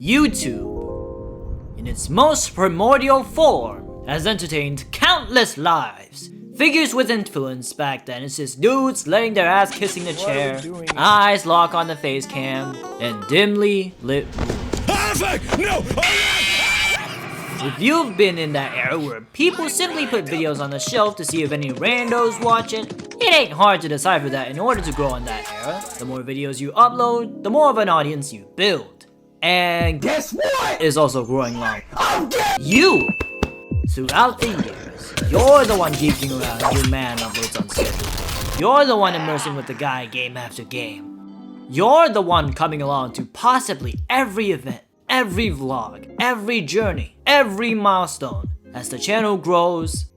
YouTube, in its most primordial form, has entertained countless lives. Figures with influence back then is just dudes laying their ass kissing the chair, eyes lock on the face cam, and dimly lit rooms. No! If you've been in that era where people simply put videos on the shelf to see if any randos watch it ain't hard to decipher that in order to grow on that era, the more videos you upload, the more of an audience you build. And guess what is also growing along? You! Throughout the years, you're the one geeking around your man uploads on schedule. You're the one immersing with the guy game after game. You're the one coming along to possibly every event, every vlog, every journey, every milestone. As the channel grows,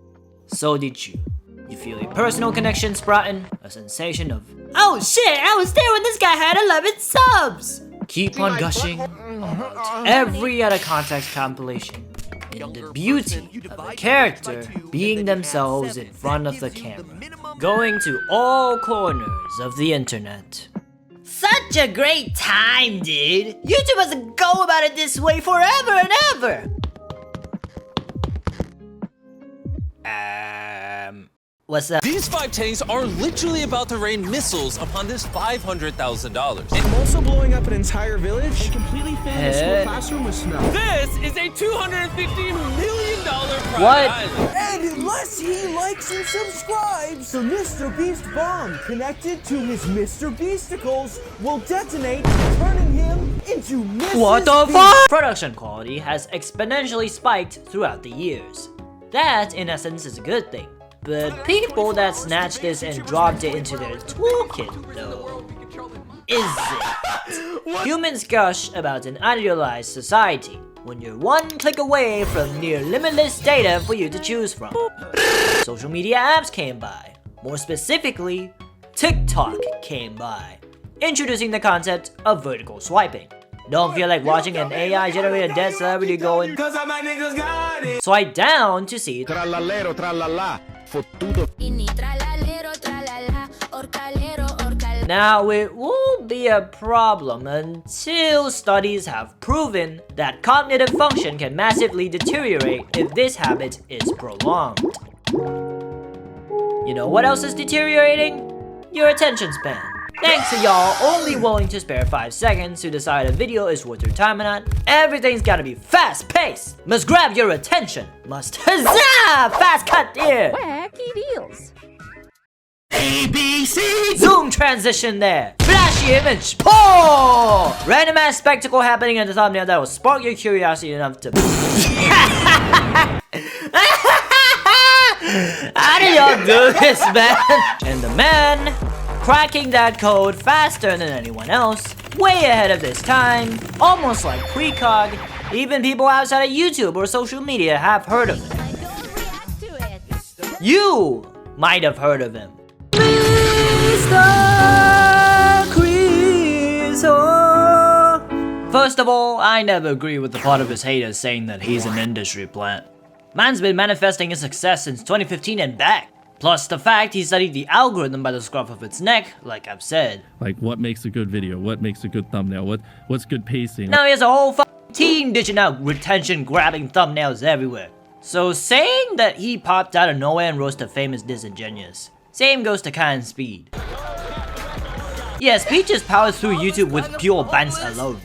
so did you. You feel a personal connection sprouting, a sensation of, oh shit, I was there when this guy had 11 subs! Keep on gushing about every out of context compilation in the beauty of a character being themselves in front of the camera, going to all corners of the internet. Such a great time, dude! YouTube must go about it this way forever and ever! What's up? These 5 tanks are literally about to rain missiles upon this $500,000. I'm also blowing up an entire village and completely filling a school classroom with snow. This is a $250 million private What? island. And unless he likes and subscribes, the Mr. Beast bomb connected to his Mr. Beasticles will detonate, turning him into Mrs. What the Beast. fuck? Production quality has exponentially spiked throughout the years. That, in essence, is a good thing. But people that snatched this and dropped it into their toolkit, though, is it? Humans gush about an idealized society when you're one click away from near limitless data for you to choose from. Social media apps came by. More specifically, TikTok came by, introducing the concept of vertical swiping. Don't feel like watching an AI-generated dead celebrity going swipe down to see Trallallero, trallalla, fottuto. Now it won't be a problem until studies have proven that cognitive function can massively deteriorate if this habit is prolonged. You know what else is deteriorating? Your attention span. Thanks to y'all only willing to spare 5 seconds to decide a video is worth your time or not, everything's gotta be fast-paced, must grab your attention, must huzzah! Fast cut here! Wacky deals. ABC! Zoom transition there! Flashy image! Oh! Random ass spectacle happening in the thumbnail that will spark your curiosity enough to how do y'all do this, man? And the man cracking that code faster than anyone else, way ahead of this time, almost like precog. Even people outside of YouTube or social media have heard of him. You might have heard of him. First of all, I never agree with the part of his haters saying that he's an industry plant. Man's been manifesting his success since 2015 and back. Plus the fact he studied the algorithm by the scruff of its neck, like I've said. Like what makes a good video, what makes a good thumbnail, what's good pacing. Now he has a whole team dishing out retention-grabbing thumbnails everywhere. So saying that he popped out of nowhere and rose to fame is disingenuous. Same goes to Kind Speed. Yes, Peach just powers through YouTube with pure bands alone.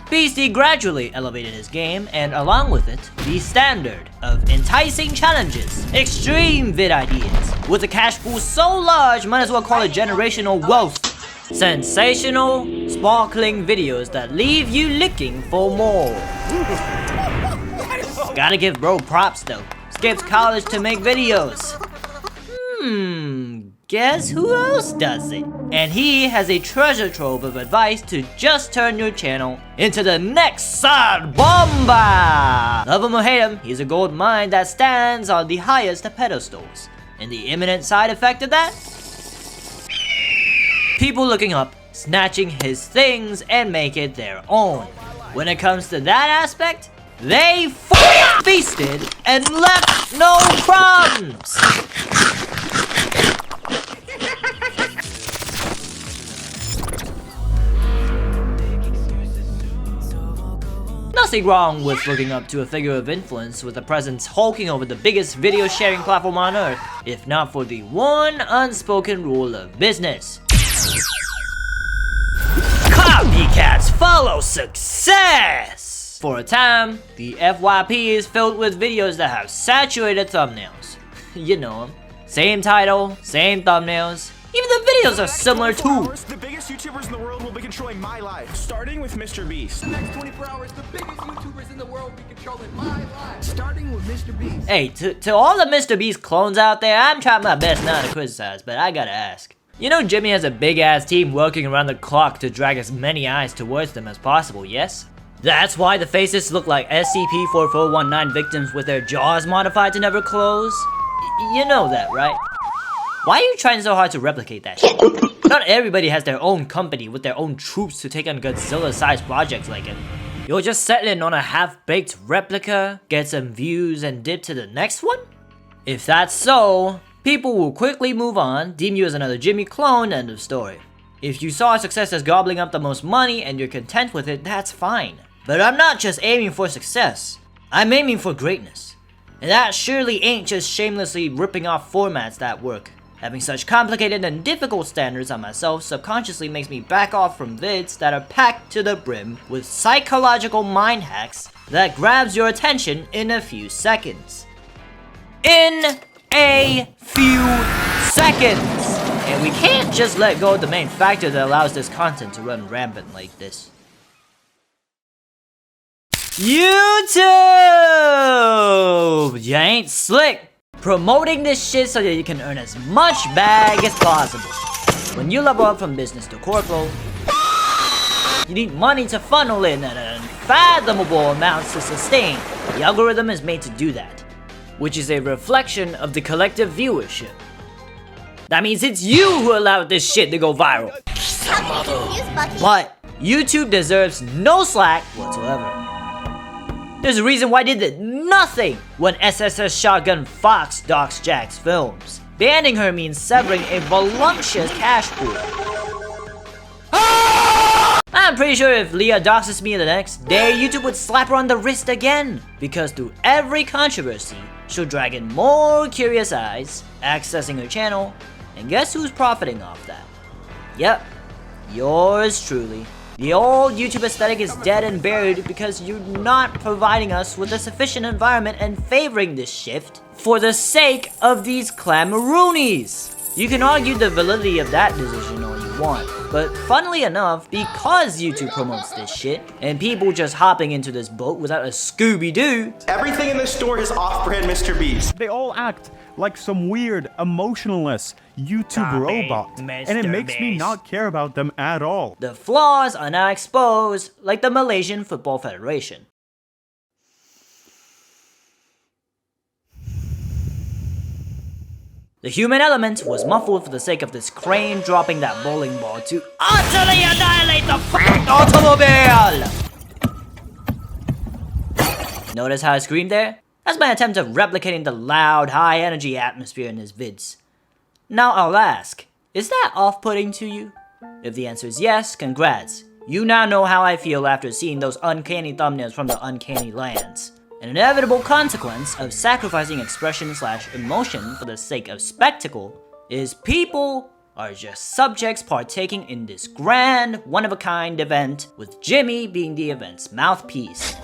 Beastie gradually elevated his game, and along with it, the standard of enticing challenges, extreme vid ideas, with a cash pool so large, might as well call it generational wealth. Sensational, sparkling videos that leave you looking for more. Gotta give bro props though. Skips college to make videos. Guess who else does it? And he has a treasure trove of advice to just turn your channel into the next Sad Bomba! Love him or hate him, he's a gold mine that stands on the highest of pedestals. And the imminent side effect of that? People looking up, snatching his things and make it their own. When it comes to that aspect, they feasted and left no crumbs! nothing wrong with looking up to a figure of influence with a presence hulking over the biggest video sharing platform on earth, if not for the one unspoken rule of business. Copycats follow success! For a time, the FYP is filled with videos that have saturated thumbnails. You know them. Same title, same thumbnails. Even the videos are similar too. The biggest YouTubers in the world will be controlling my life, starting with Mr. Beast. The next 24 hours, the biggest YouTubers in the world will be controlling my life, starting with Mr. Beast. Hey, to all the Mr. Beast clones out there, I'm trying my best not to criticize, but I gotta ask. You know Jimmy has a big ass team working around the clock to drag as many eyes towards them as possible, yes? That's why the faces look like SCP-4419 victims with their jaws modified to never close? You know that, right? Why are you trying so hard to replicate that shit? Not everybody has their own company with their own troops to take on Godzilla-sized projects like it. You'll just settle in on a half-baked replica, get some views, and dip to the next one? If that's so, people will quickly move on, deem you as another Jimmy clone, end of story. If you saw success as gobbling up the most money and you're content with it, that's fine. But I'm not just aiming for success, I'm aiming for greatness. And that surely ain't just shamelessly ripping off formats that work. Having such complicated and difficult standards on myself subconsciously makes me back off from vids that are packed to the brim with psychological mind hacks that grabs your attention in a few seconds. In a few seconds! And we can't just let go of the main factor that allows this content to run rampant like this. YouTube! You ain't slick! Promoting this shit so that you can earn as much bag as possible. When you level up from business to corporal, you need money to funnel in at unfathomable amounts to sustain. The algorithm is made to do that, which is a reflection of the collective viewership. That means it's you who allowed this shit to go viral. But YouTube deserves no slack whatsoever. There's a reason why they did nothing when SSS Shotgun Fox docs Jack's films. Banning her means severing a voluptuous cash pool. I'm pretty sure if Leah doxes me the next day, YouTube would slap her on the wrist again. Because through every controversy, she'll drag in more curious eyes, accessing her channel, and guess who's profiting off that? Yep, yours truly. The old YouTube aesthetic is dead and buried because you're not providing us with a sufficient environment and favoring this shift for the sake of these clamoroonies. You can argue the validity of that decision all you want, but funnily enough, because YouTube promotes this shit, and people just hopping into this boat without a Scooby-Doo, Everything in this store is off-brand Mr. Beast. They all act like some weird, emotionless YouTube robot, and it makes me not care about them at all. the flaws are now exposed like the Malaysian Football Federation. The human element was muffled for the sake of this crane dropping that bowling ball to utterly annihilate the fucking automobile! Notice how I screamed there? That's my attempt at replicating the loud, high-energy atmosphere in his vids. Now I'll ask, is that off-putting to you? If the answer is yes, congrats. You now know how I feel after seeing those uncanny thumbnails from the uncanny lands. An inevitable consequence of sacrificing expression/emotion for the sake of spectacle is people are just subjects partaking in this grand, one-of-a-kind event, with Jimmy being the event's mouthpiece.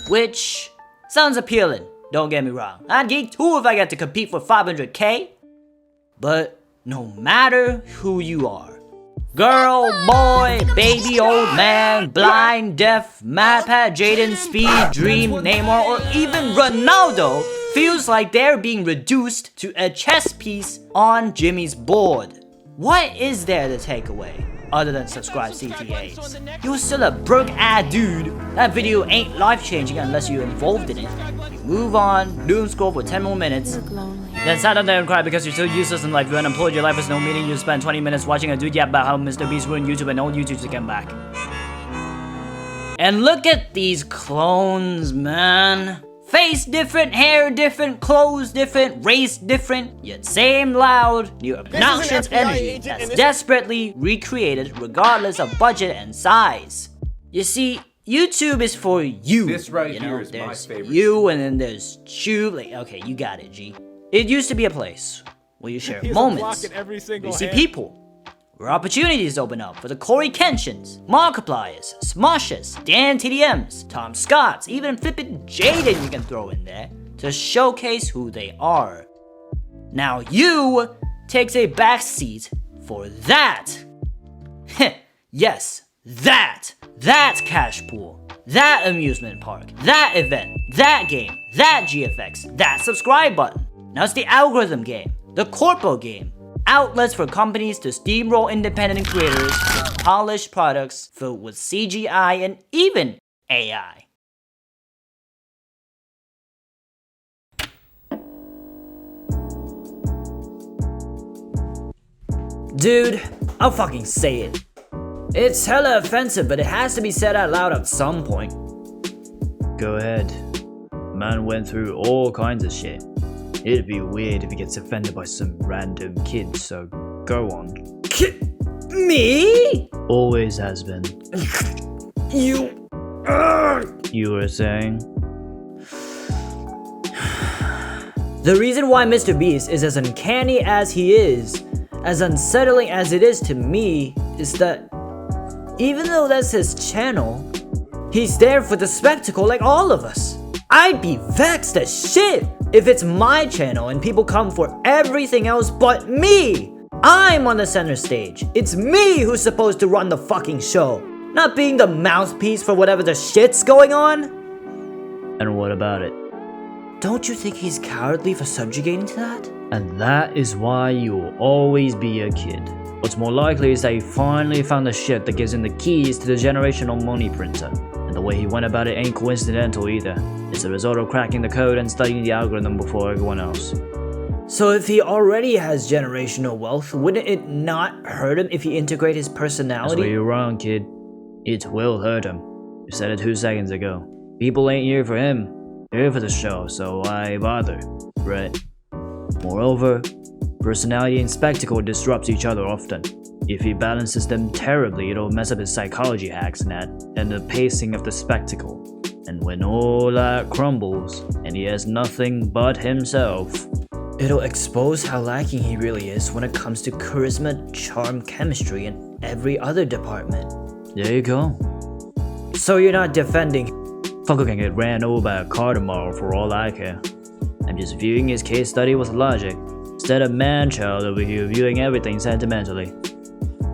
Which sounds appealing, don't get me wrong. I'd geek too if I got to compete for 500k. But no matter who you are, girl, boy, baby, old man, blind, deaf, MadPat, Jaden, Speed, Dream, Neymar, or even Ronaldo feels like they're being reduced to a chess piece on Jimmy's board. What is there to take away, other than subscribe CTAs? You're still a broke-ass dude. That video ain't life-changing unless you're involved in it. You move on, doom scroll for 10 more minutes, then sat down there and cried because you're so useless in life, you're unemployed, your life has no meaning, you spend 20 minutes watching a dude yap about how Mr. Beast ruined YouTube and all YouTubers to come back. And look at these clones, man. Face different, hair different, clothes different, race different, yet same loud, new obnoxious energy that's desperately recreated regardless of budget and size. You see, YouTube is for you. This right you here know, is my there's favorite. you and then there's Tube. Like, okay, you got it, G. It used to be a place where you share moments, every where you see people, where opportunities open up for the CoryxKenshins, Markipliers, Smoshes, Dan TDMs, Tom Scotts, even flippin' Jaden you can throw in there to showcase who they are. Now you takes a backseat for that. Yes, that cash pool, that amusement park, that event, that game, that GFX, that subscribe button. Now it's the algorithm game, the corpo game, outlets for companies to steamroll independent creators with polished products filled with CGI and even AI. Dude, I'll fucking say it. It's hella offensive, but it has to be said out loud at some point. Go ahead. Man went through all kinds of shit. It'd be weird if he gets offended by some random kid, so go on. Me? Always has been. You. You were saying? The reason why Mr. Beast is as uncanny as he is, as unsettling as it is to me, is that even though that's his channel, he's there for the spectacle like all of us. I'd be vexed as shit if it's my channel and people come for everything else but me. I'm on the center stage. It's me who's supposed to run the fucking show, not being the mouthpiece for whatever the shit's going on. And what about it? Don't you think he's cowardly for subjugating to that? And that is why you will always be a kid. What's more likely is that he finally found the shit that gives him the keys to the generational money printer. And the way he went about it ain't coincidental either. It's a result of cracking the code and studying the algorithm before everyone else. So if he already has generational wealth, wouldn't it not hurt him if he integrated his That's personality? where you're wrong, kid. It will hurt him. You said it 2 seconds ago. People ain't here for him. They're here for the show, so why bother, right? Moreover, personality and spectacle disrupts each other often. If he balances them terribly, it'll mess up his psychology hacks and the pacing of the spectacle. And when all that crumbles, and he has nothing but himself, It'll expose how lacking he really is when it comes to charisma, charm, chemistry, and every other department. there you go. So you're not defending. Fucker can get ran over by a car tomorrow for all I care. I'm just viewing his case study with logic, instead of man-child over here viewing everything sentimentally.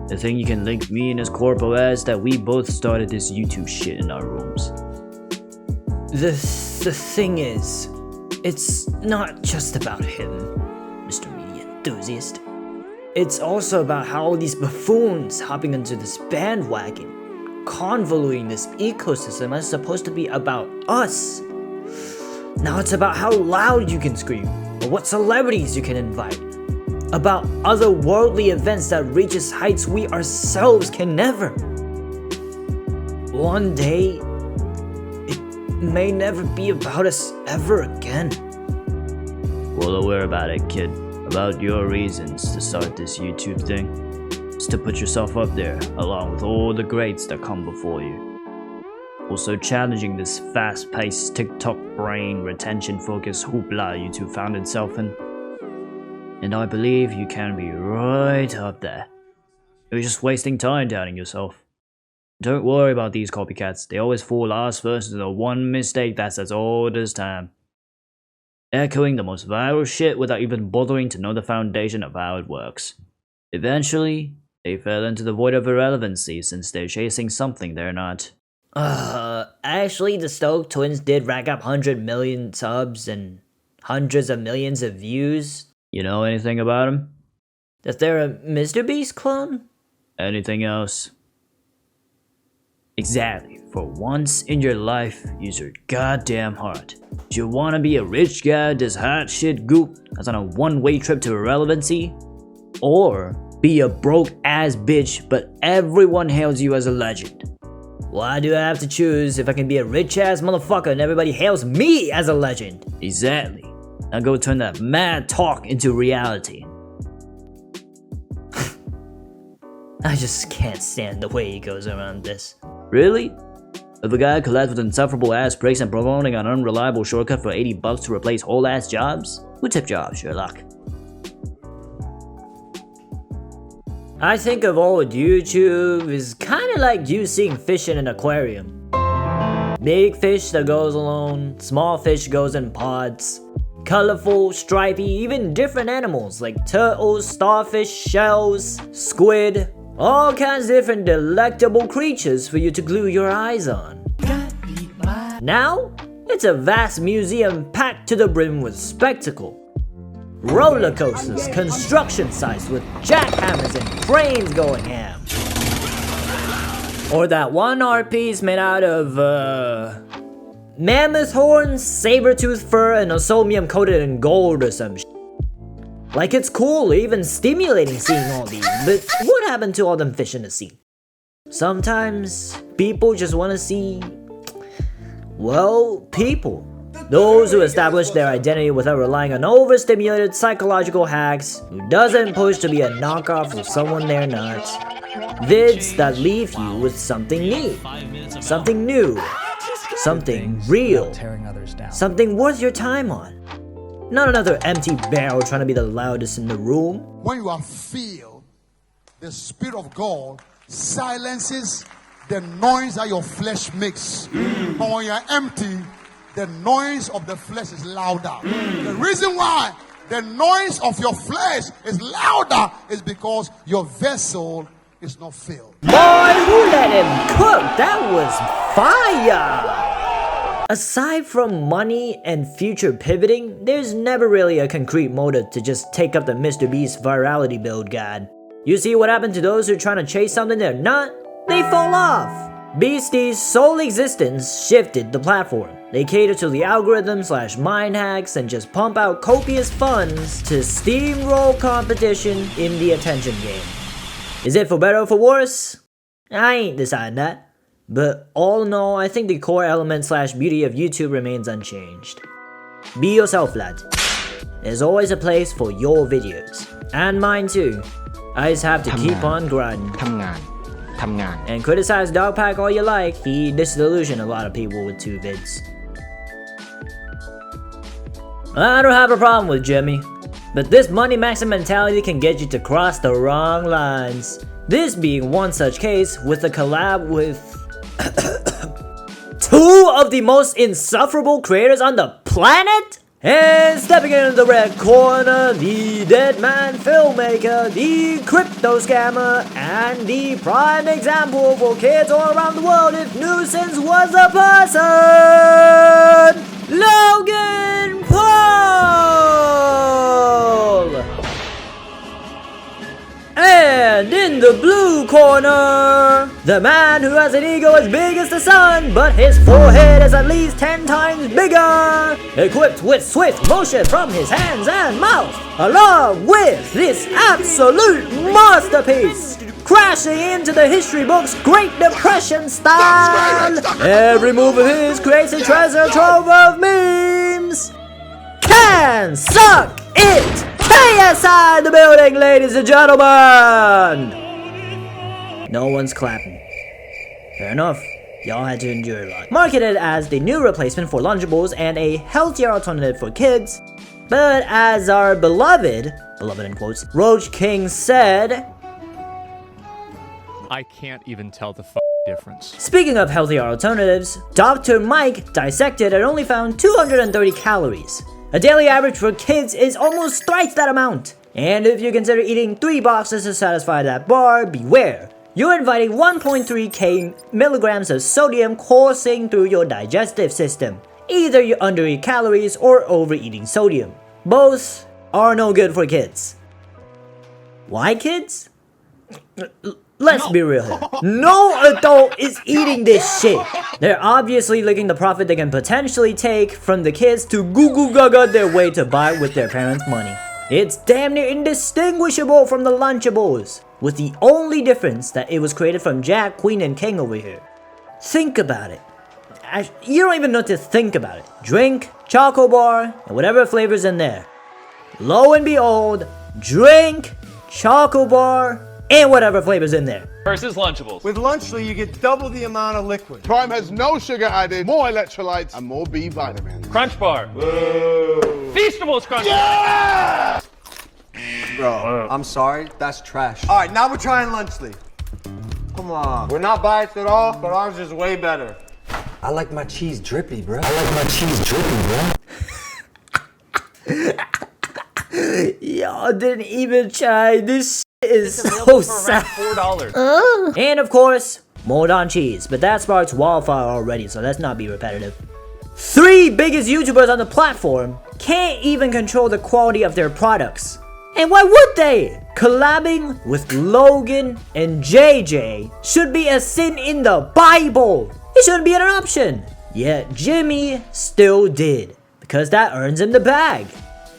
The thing you can link me and his corpo as that we both started this YouTube shit in our rooms. The thing is, it's not just about him, Mr. Media Enthusiast. It's also about how all these buffoons hopping onto this bandwagon, convoluting this ecosystem is supposed to be about us. Now it's about how loud you can scream, or what celebrities you can invite. About otherworldly events that reaches heights we ourselves can never. One day, it may never be about us ever again. Well aware about it, kid. About your reasons to start this YouTube thing. Is to put yourself up there, along with all the greats that come before you. Also challenging this fast-paced TikTok brain retention-focused hoopla YouTube found itself in. And I believe you can be right up there. You're just wasting time doubting yourself. Don't worry about these copycats, they always fall ass first to the one mistake that says all this time. Echoing the most viral shit without even bothering to know the foundation of how it works. Eventually, they fell into the void of irrelevancy since they're chasing something they're not. Actually, the Stoke Twins did rack up 100 million subs and hundreds of millions of views. You know anything about them? That they're a Mr. Beast clone? Anything else? Exactly. For once in your life, use your goddamn heart. Do you wanna be a rich guy, this hot shit goop that's on a one-way trip to irrelevancy? Or be a broke-ass bitch, but everyone hails you as a legend? Why do I have to choose if I can be a rich-ass motherfucker and everybody hails me as a legend? Exactly. Now go turn that mad talk into reality. I just can't stand the way he goes around this. Really? If a guy collects with insufferable ass pricks and promoting an unreliable shortcut for $80 to replace whole ass jobs, who tipped you off, Sherlock? I think of old YouTube is kinda like you seeing fish in an aquarium. Big fish that goes alone, small fish goes in pods. Colorful, stripy, even different animals like turtles, starfish, shells, squid. All kinds of different delectable creatures for you to glue your eyes on. Now, it's a vast museum packed to the brim with spectacle. Roller coasters, construction sites with jackhammers and cranes going ham. Or that one art piece made out of, mammoth horns, saber-tooth fur, and osmium coated in gold or some shit. Like it's cool, even stimulating seeing all these, but what happened to all them fish in the sea? Sometimes people just want to see, well, people. Those who establish their identity without relying on overstimulated psychological hacks, who doesn't push to be a knockoff of someone they're not. Vids that leave you with something neat, something new, something real, something worth your time on. Not another empty barrel trying to be the loudest in the room. When you are filled, the Spirit of God silences the noise that your flesh makes. But when you're empty, the noise of the flesh is louder. The reason why the noise of your flesh is louder is because your vessel is not filled. Boy, who let him cook? That was fire! Aside from money and future pivoting, there's never really a concrete motive to just take up the Mr. Beast virality build guide. You see what happened to those who are trying to chase something they're not? They fall off! Beastie's sole existence shifted the platform. They cater to the algorithm/mind hacks and just pump out copious funds to steamroll competition in the attention game. Is it for better or for worse? I ain't deciding that. But all in all, I think the core element/beauty of YouTube remains unchanged. Be yourself, lad. There's always a place for your videos. And mine too. I just have to keep on grinding. And criticize Dogpack all you like, he disillusioned a lot of people with 2 vids. I don't have a problem with Jimmy, but this money maxing mentality can get you to cross the wrong lines. This being one such case with a collab with 2 of the most insufferable creators on the planet? And stepping into the red corner, the dead man filmmaker, the crypto scammer, and the prime example for kids all around the world if nuisance was a person, Logan Paul! And in the blue corner, the man who has an ego as big as the sun, but his forehead is at least 10 times bigger, equipped with swift motion from his hands and mouth, along with this absolute masterpiece, crashing into the history books Great Depression style. Every move of his creates a treasure trove of memes. Can suck it! KSI in the building, ladies and gentlemen! No one's clapping. Fair enough. Y'all had to endure a lot. Marketed as the new replacement for Lunchables and a healthier alternative for kids. But as our beloved in quotes, Roach King said, I can't even tell the difference. Speaking of healthier alternatives, Dr. Mike dissected and only found 230 calories. A daily average for kids is almost thrice that amount. And if you consider eating 3 boxes to satisfy that bar, beware. You're inviting 1.3k milligrams of sodium coursing through your digestive system. Either you undereat calories or overeating sodium. Both are no good for kids. Why kids? Let's be real here. No adult is eating this shit. They're obviously licking the profit they can potentially take from the kids to goo gaga their way to buy with their parents' money. It's damn near indistinguishable from the Lunchables, with the only difference that it was created from Jack, Queen, and King over here. Think about it. You don't even know to think about it. Drink, Choco Bar, and whatever flavor's in there. Lo and behold, drink, Choco Bar, and whatever flavor's in there. Versus Lunchables. With Lunchly, you get double the amount of liquid. Prime has no sugar added, more electrolytes, and more B vitamins. Crunch Bar. Feastables Crunch Yeah! Bro, I'm sorry, that's trash. All right, now we're trying Lunchly. Come on. We're not biased at all, but ours is way better. I like my cheese drippy, bro. Y'all didn't even try. This shit is so sad. $4. And of course, mold on cheese. But that sparks wildfire already, so let's not be repetitive. 3 biggest YouTubers on the platform can't even control the quality of their products. And why would they? Collabing with Logan and JJ should be a sin in the Bible. It shouldn't be an option. Yet Jimmy still did, because that earns him the bag.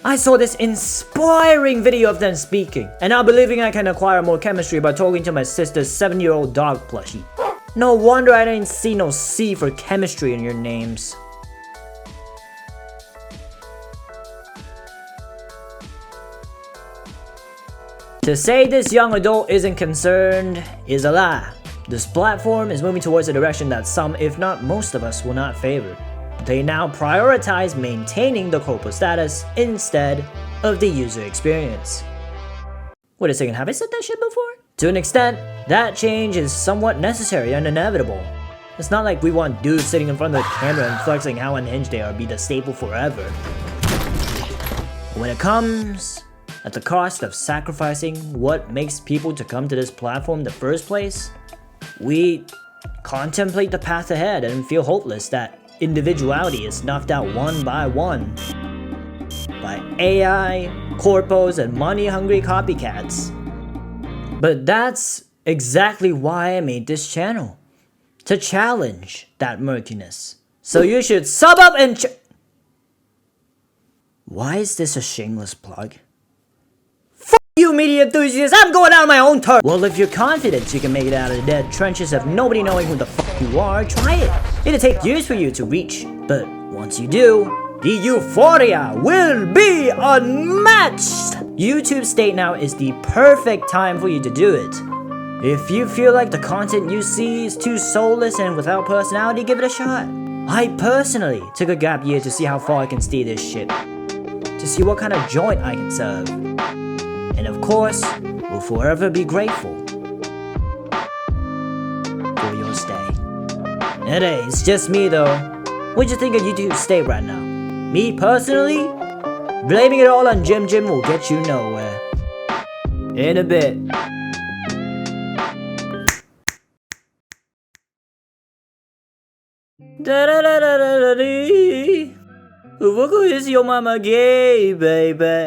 I saw this inspiring video of them speaking, and now believing I can acquire more chemistry by talking to my sister's 7-year-old dog plushie. No wonder I didn't see no C for chemistry in your names. To say this young adult isn't concerned is a lie. This platform is moving towards a direction that some, if not most of us, will not favor. They now prioritize maintaining the corporate status instead of the user experience. Wait a second, have I said that shit before? To an extent, that change is somewhat necessary and inevitable. It's not like we want dudes sitting in front of the camera and flexing how unhinged they are be the staple forever. When it comes at the cost of sacrificing what makes people to come to this platform in the first place, we contemplate the path ahead and feel hopeless that individuality is snuffed out one by one by AI, corpos, and money-hungry copycats. But that's exactly why I made this channel. To challenge that murkiness. So you should sub up and Why is this a shameless plug? You media enthusiasts, I'm going out on my own turf! Well, if you're confident you can make it out of the dead trenches of nobody knowing who the fuck you are, try it. It'll take years for you to reach, but once you do, the euphoria will be unmatched! YouTube State now is the perfect time for you to do it. If you feel like the content you see is too soulless and without personality, give it a shot. I personally took a gap year to see how far I can steer this shit. To see what kind of joint I can serve. And of course, we'll forever be grateful for your stay. And hey, it's just me though. What'd you think of YouTube State right now? Me personally? Blaming it all on Jim will get you nowhere. In a bit. Da-da-da-da-da-da-dee. What is your mama gay, baby?